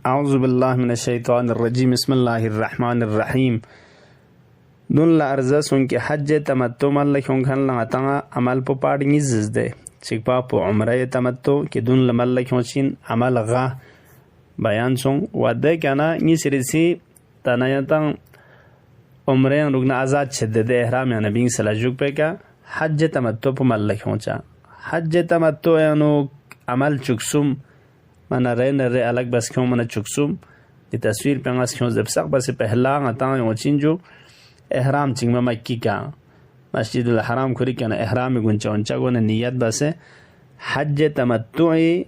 أعوذ بالله من الشيطان الرجيم بسم الله الرحمن الرحيم دون لا أرزاسون كي حج تمتو مال كون كان لا تانا عمل بو پاڑ نيزز دے چيكپا پو عمره تمتو كي دون لمال كون شين عمل غا بیان سون وده كانا ني سرسي تنايتان عمره ركن آزاد شد دے احرام یا نبي صلى الله عليه وسلم حج تمتو پو مال كون چا حج تمتو يانو عمل چكسوم من رين ر الگ بس کیوں من چکسوم دی تصویر پنگاس کیوں زبسق بس پہلا غتا یو چینجو احرام چنگ مکی کا مسجد الحرام کری کنا احرام گنچونچا گون نیت بس حج تمتعی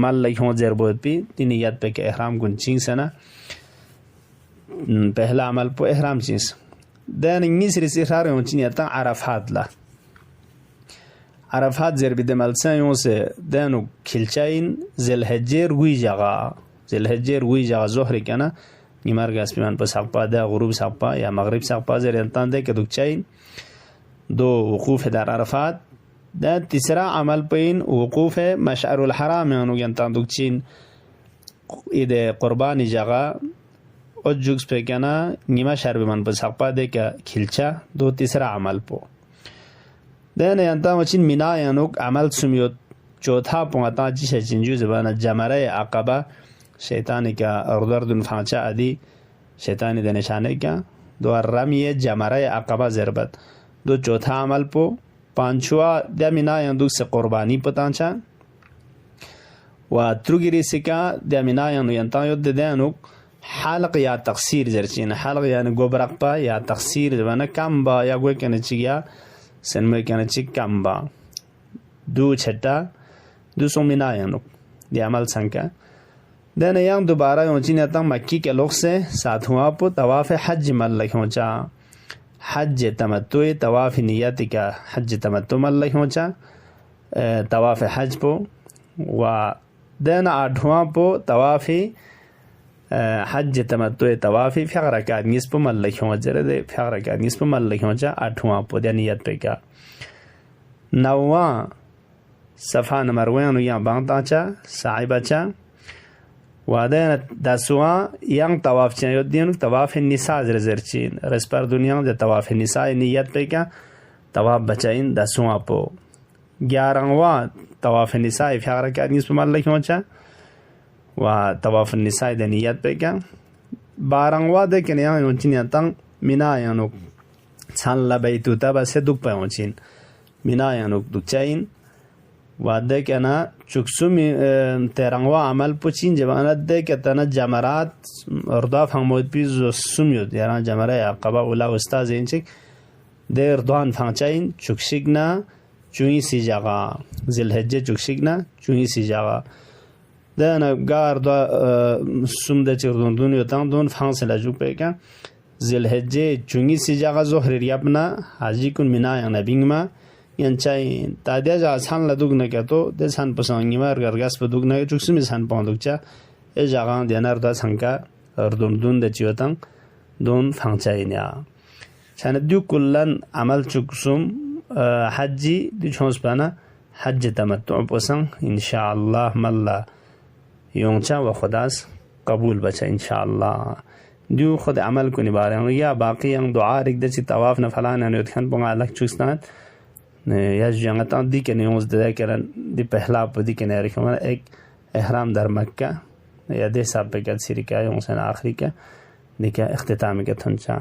مال لکھوں زربوت پی دی نیت پہ کہ احرام گنچینگ سنا پہلا عمل پو احرام چینس دین انگیس رسی خار یو چینیتا عرفات لا عرفات زر بده ملسان یون سه دانو کلچاین زلحجر وی جگا ظهر کنه نیمارگ اسپیمان پس حقا ده غروب حقا یا مغرب حقا زر انتان ده که دوکچاین دو وقوف در عرفات ده تیسرا عمل پین وقوف مشعر الحرام یانو ینتان دوکچین ایده قربانی جگا اجوکس پی کنه نیما شرب من پس حقا ده که کلچا دو تیسرا عمل پو دهنه ینتا وچین مینا یانوک عمل سمیوت چوتها پونتا جیشه چنجو زبانه جمره عقبه شیطانی که اردردون فانچه ادی شیطانی ده نشانه که دو رمی جمره عقبه زربت دو چوتها عمل پو پانچوا ده مینا یاندوک سه قربانی پتانچه و تروگیری سکا ده مینا یانو ینتا یود ده یانوک حلق یا تقصیر زرچین حلق یعنی گوبرق پا یا تقصیر زبانه کم با یا گوی کنه چیگیا سنمه کنه چی کم با دو چھٹا دو سو مینا یانوک دی عمل سنکا دین یان دوبارہ یونچی نیتا مکی کے لوگ سے ساتھ ہوا پو طواف حج مل لکھوں چا حج تمتوی طواف نیتی کا حج تمتو مل لکھوں چا طواف حج پو و دین آٹھواں پو طواف حج تمتوی طوافی فقر رکعت نصف مل لکھوں جرے دے فقر رکعت نصف مل لکھوں چا آٹھواں پو دے نیت پہ کا نواں صفحہ نمبر وینو یا بانتا چا صاحبہ چا وادین دسواں ینگ طواف چا یود دینو طواف النساء زر چین رس پر دنیا دے طواف النساء نیت پہ کا طواف بچائین دسواں پو گیارہواں طواف النساء فقر رکعت نصف مل لکھوں چا و طواف النساء ده نیت پہ کیا بارنگوا ده کنیا یونچین یانتان مینا یانوک چھان لبیتو تا بس دوک پہ یونچین مینا یانوک دوک چاین و ده کنا چکسو تیرنگوا عمل پوچین جبانت ده کتنا جمرات ارداف همود پیز سمیود یعنی جمره عقبه اولا استاز اینچک ده اردوان فانچاین چکشگنا چوئی سی جاگا زلحجه چکشگنا چوئی سی جاگا دهنا گار دا سومده چردون دون یوتان دون فانس لجو پیکا زلحجه چونگی سی جاگا ظهر ریابنا حاجی کن مینا یا نبینگ ما ینچاین تا دیا جا سان لدوگ نکتو ده سان پسانگی ما ارگرگاس پا دوگ نکتو چکسومی سان پاندوگ چا ای جاگان دیانر دا سانکا اردون دون ده چیوتان دون فانچاین یا چانه دیو کلن عمل چکسوم حجی دی چونس پانا حج تمتع پسان انشاءالله ملا یونچا و خداس قبول بچا انشاءاللہ دیو خود عمل کنی بارے یا باقی ینگ دعا رک دے چی طواف نفلان یعنی اتخان پونگا الگ چوستان یا جنگتا دی کنی یونز دے کرن دی پہلا پا دی کنی رکھوان ایک احرام در مکہ یا دے ساب پہ کل سیری کیا یونسان آخری کیا دی کیا اختتامی کیا تھنچا